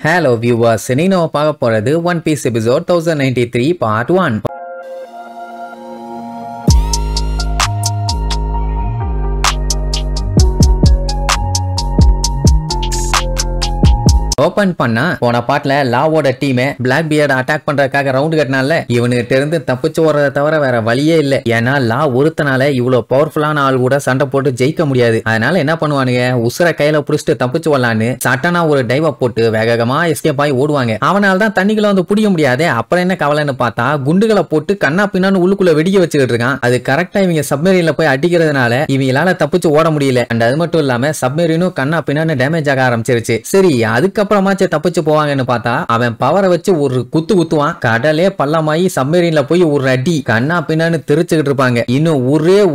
Hello viewers, நீங்க பார்க்க போறது One Piece episode 1093 part 1. Open பண்ணா போன பாட்டுல லாவோட டீம் பிளாக் பியர்ட் அட்டாக் பண்றதுக்காக ரவுண்ட் கட்டினால இவனுகிட்ட இருந்து தப்பிச்சு ஓடுறத தவிர வேற வழியே இல்ல. ஏன்னா லா ஒருத்தனால இவ்வளவு பவர்ஃபுல்லான ஆள் கூட சண்டை போட்டு ஜெயிக்க முடியாது. அதனால என்ன பண்ணுவானுங்க, உசுர கையில புடிச்சிட்டு தப்பிச்சு வரலான்னு சட்டனா ஒரு டைவ போட்டு வேகமா எஸ்கேப் ஆகி ஓடுவாங்க. அவனால தான் தண்ணிக்குள்ள வந்து பிடிக்க முடியாது. அப்புறம் என்ன கவலைன்னு பார்த்தா குண்டுகளை போட்டு கண்ணா பின்னான்னு உள்ளுக்குள்ள வெடிக்க வச்சுக்கிட்டு இருக்கான். அது கரெக்டா இவங்க சப்மரீன்ல போய் அடிக்கிறதுனால இவங்களால தப்பிச்சு ஓட முடியல. அண்ட் அது மட்டும் இல்லாம சப்மரீனும் கண்ணா பின்னான்னு டேமேஜ் ஆக ஆரம்பிச்சிருச்சு. சரி, அதுக்கப்புறமாச்சு தப்பிச்சு போவாங்கன்னு பார்த்தா அவன் பவரை வச்சு ஒரு குத்துவான். கடலே பள்ளமாயி சப்மரீன்ல போய் ஒரு அடி கண்ணா பின்னான்னு தெரிச்சுக்கிட்டு இருப்பாங்க. இன்னும்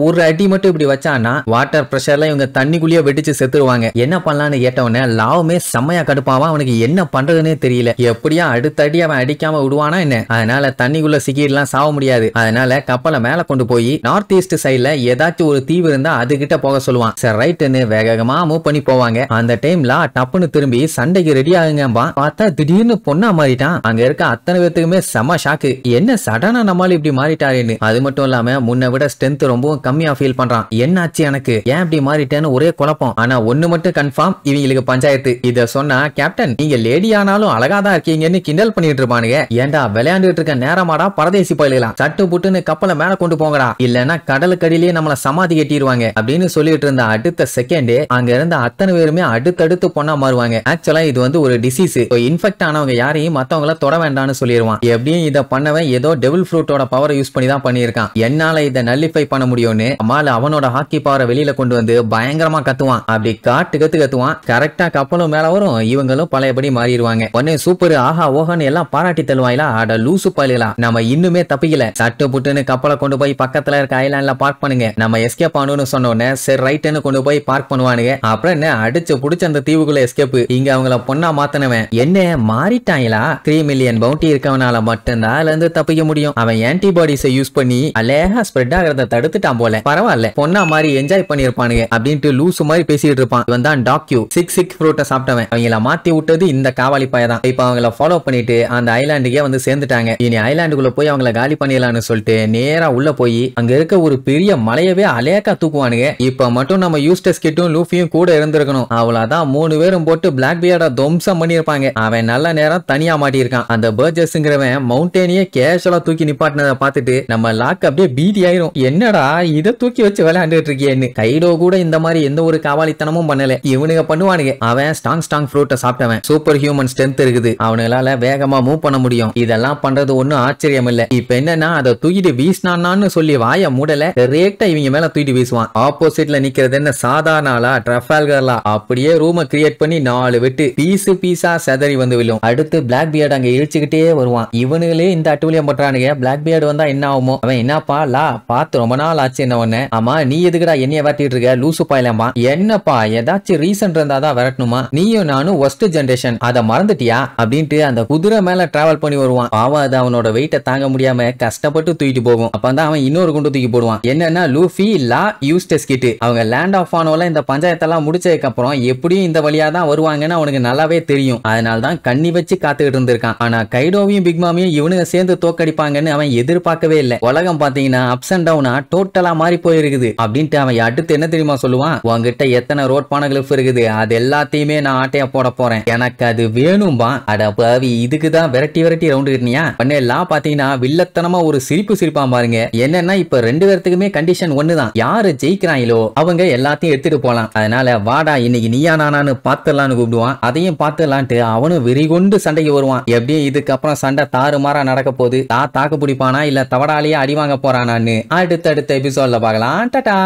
ஒரு அடி மட்டும் இப்படி வச்சானா வாட்டர் பிரஷர்ல இவங்க தண்ணிக்குள்ளேயே வெடிச்சு செத்துருவாங்க. என்ன பண்ணலான்னு கேட்டவனே லாவுமே செம்மையா கடுப்பாவான். அவனுக்கு என்ன பண்றதுன்னே தெரியல. எப்படியா அடுத்த அடி அவன் அடிக்காம விடுவானா என்ன? அதனால தண்ணிக்குள்ள சிக்கிடலாம் சாவ முடியாது. அதனால கப்பலை மேல கொண்டு போய் நார்த் ஈஸ்ட் சைட்ல ஏதாச்சும் ஒரு தீவு இருந்தா அது கிட்ட போக சொல்லுவான். சரி ரைட்னு வேகமா மூவ் பண்ணி போவாங்க. அந்த டைம்ல டப்புன்னு திரும்பி சண்டைக்கு ரெடி ஆகுங்க. பார்த்தா திடீர்னு பொண்ணா மாறிட்டான். அங்க இருக்க அத்தனை பேத்துக்குமே செம ஷாக்கு. என்ன சடனா நம்மால இப்படி மாறிட்டாருன்னு. அது மட்டும் இல்லாம முன்ன விட ஸ்ட்ரென்த் ரொம்பவும் கம்மியா ஃபீல் பண்றான். என்னாச்சு எனக்கு, ஏன் இப்படி மாறிட்டேன்னு ஒரே குழப்பம். ஆனா ஒண்ணு மட்டும் கன்ஃபார்ம், இவங்களுக்கு பஞ்சாயத்து. இத சொன்னா கேப்டன் நீங்க லேடி ஆனாலும் அழகாதான் இருக்கீங்கன்னு கிண்டல் பண்ணிட்டு இருப்பானுங்க. ஏண்டா விளையாண்டுட்டு இருக்க நேரமாடா பரதேசி போயிடலாம், சட்டு புட்டுன்னு கப்பலை மேல கொண்டு போங்கடா, இல்லன்னா கடலுக்கடியிலேயே நம்மள சமாதி கட்டிடுவாங்க அப்படின்னு சொல்லிட்டு இருந்த அடுத்த செகண்ட் அங்க இருந்த அத்தனை பேருமே அடுத்தடுத்து பொண்ணா மாறுவாங்க. ஆக்சுவலா இது வந்து ஒரு டிசீஸ். இன்ஃபெக்ட் ஆனவங்க யாரையும் மத்தவங்கள தொட வேண்டாம்னு சொல்லிடுவான். எப்படியும் இத பண்ணவன் ஏதோ டெவில் ஃப்ரூட்டோட பவரை யூஸ் பண்ணி தான் பண்ணியிருக்கான். என்னால இத நல்லிஃபை பண்ண முடியும்னு அம்மால அவனோட ஹாக்கி பவரை வெளியில கொண்டு வந்து பயங்கரமா கத்துவான். அப்படி கத்துவான். கரெக்டா கப்பலும் மேல வரும். இவங்களும் பழையபடி மாறிடுவாங்க. உடனே சூப்பர் ஆஹா ஓஹன்னு எல்லாம் பாராட்டி தருவாங்களா. அட லூசு பாயிலா, நம்ம இன்னுமே தப்பிக்கல. சட்டு புட்டுன்னு கப்பலை கொண்டு போய் பக்கத்துல இருக்க ஐலாண்ட்ல பார்க் பண்ணுங்க, நம்ம எஸ்கேப் ஆகணும்னு சொன்னோன்னே சரி ரைட்னு கொண்டு போய் பார்க் பண்ணுவானுங்க. அப்புறம் என்ன அடிச்சு புடிச்சு அந்த தீவுக்குள்ள எஸ்கேப். இங்க அவங்கள பொண்ணா மாத்தனவன் என்ன மாறிட்டாங்களா? 3 மில்லியன் பவுண்டி இருக்கவனால மட்டும்தான் அதுல இருந்து தப்பிக்க முடியும். அவன் ஆன்டிபாடிஸை யூஸ் பண்ணி அலேஹா ஸ்ப்ரெட் ஆகிறத தடுத்துட்டான் போல. பரவாயில்ல, பொண்ணா மாதிரி என்ஜாய் பண்ணிருப்பானுங்க அப்படின்ட்டு லூசு மாதிரி பேசிட்டு இருப்பான். இவன் தான் டாக்யூ சிக் ஃப்ரூட்டை சாப்பிட்டவன். அவங்கள மாத்தி விட்டது இந்த காவாலி பையதான். இப்ப அவங்கள ஃபாலோ பண்ணிட்டு அந்த ஐலாண்டுக்கே வந்து சேர்ந்துட்டாங்க. இனி ஐலாண்டுக்குள்ள போய் அவங்கள காலி பண்ணிடலாம்னு சொல்லிட்டு நேரா உள்ள போய் அங்க இருக்க ஒரு பெரிய மலையவே அலேக்கா தூக்குவானுங்க. இப்ப மட்டும் நம்ம யூஸ்டஸ் கிட்டும் லூஃபியும் கூட இருந்திருக்கணும். அவ்வளவுதான், 3 பேரும் போட்டு பிளாக் பியர்ட துவம்சம் பண்ணிருப்பாங்க. அவன் நல்ல நேரம் தனியா மாட்டியிருக்கான். அந்த பர்ஜஸ்ங்கிறவன் மவுண்டேனியே கேஷுவலா தூக்கி நிப்பாட்டினதை பார்த்துட்டு நம்ம லாக் அப்படியே பீதி ஆயிரும். என்னடா இதை தூக்கி வச்சு விளையாண்டுட்டு இருக்கியேன்னு. கைடோ கூட இந்த மாதிரி எந்த ஒரு காவாலித்தனமும் பண்ணல. இவனுங்க பண்ணுவானுங்க. அவன் ஸ்ட்ராங் ஃப்ரூட்டை சாப்பிட்டவன். சூப்பர் ஹியூமன் ஸ்ட்ரென்த் இருக்குது. அவனால வேகமா மூவ் பண்ண முடியும். இதெல்லாம் பண்றது ஒன்னும் ஆச்சரியம் இல்ல. இப்ப என்னன்னா அதை தூக்கிட்டு வீசினான்னு சொல்லி வாய மூடல ரேக்டா இவங்க மேல தூக்கிட்டு வீசுவான். ஆப்போசிட்ல நிக்கிறது என்ன சாதாரண ஆளா ட்ரஃபால்கர்லா. அப்படியே ரூமை கிரியேட் பண்ணி 4 வெட்டு பீஸா செதறி வந்து விழும். அடுத்து பிளாக் பியர்ட் அங்க இழுச்சுக்கிட்டே வருவான். இவனுங்களே இந்த அட்டுவலியம் பண்றானுங்க. பிளாக் பியர்ட் வந்தா என்ன ஆகுமோ. அவன் என்னப்பா லா பார்த்து ரொம்ப நாள் ஆச்சு என்ன ஒண்ணு. ஆமா நீ எதுக்குடா என்னைய விரட்டிட்டு இருக்க லூசு பாயலாமா? என்னப்பா ஏதாச்சும் ரீசன் இருந்தாதான் விரட்டணுமா? நீயும் நானும் ஒஸ்ட் ஜெனரேஷன் அதை மறந்துட்டியா அப்படின்ட்டு அந்த குதிரை மேல டிராவல் பண்ணி வருவான். பாவம் அது அவனோட வெயிட்ட தாங்க முடியாம கஷ்டப்பட்டு தூக்கிட்டு போகும். அப்பதான் அவன் இன்னொரு குண்டு தூக்கி போடுவான். என்னன்னா லூஃபி லா யூஸ்டஸ் கிட் அவங்க லேண்ட் ஆஃப் ஆனோல இந்த பஞ்சாயத்தெல்லாம் முடிச்சதுக்கு அப்புறம் எப்படியும் இந்த வழியா தான் வருவாங்கன்னு அவனுக்கு நல்லாவே தெரியும். அதனால்தான் கண்ணி வச்சு காத்துக்கிட்டு இருந்திருக்கான். ஆனா கைடோவையும் பிக் மாமியும் இவனுங்க சேர்ந்து தோக்கடிப்பாங்கன்னு அவன் எதிர்பார்க்கவே இல்லை. உலகம் பாத்தீங்கன்னா அப்ஸ் அண்ட் டவுனா டோட்டலா மாறி போயிருக்குது அப்படின்ட்டு அவன் அடுத்து என்ன தெரியுமா சொல்லுவான், உங்ககிட்ட எத்தனை ரோட் பான கிளிஃப் இருக்குது அது எல்லாத்தையுமே நான் ஆட்டைய போட போறேன், எனக்கு அது வேணும்பா. அட பாவி, இதுக்குதான் விரட்டி ரவுண்டு கட்டினியா பண்ணே. எல்லாம் பாத்தீங்கன்னா வில்லத்தனமா ஒரு சிரிப்பான் பாருங்க. என்னன்னா இப்ப 2 பேர்த்துக்குமே கண்டிஷன் ஒண்ணுதான், யாரு ஜெயிக்கிறாங்களோ அவங்க எல்லாத்தையும் எடுத்துட்டு போலாம். அதனால வாடா இன்னைக்கு நீயா நானான்னு பாத்துலான்னு கூப்பிடுவான். அதையும் பாத்துலான்ட்டு அவனும் வெறிகொண்டு சண்டைக்கு வருவான். எப்படியும் இதுக்கப்புறம் சண்டை தாறுமாறா நடக்க போகுது. தாக்கு பிடிப்பானா இல்ல தவடாலேயே அடி வாங்க போறானான்னு அடுத்த எபிசோட்ல பார்க்கலாம். டாடா.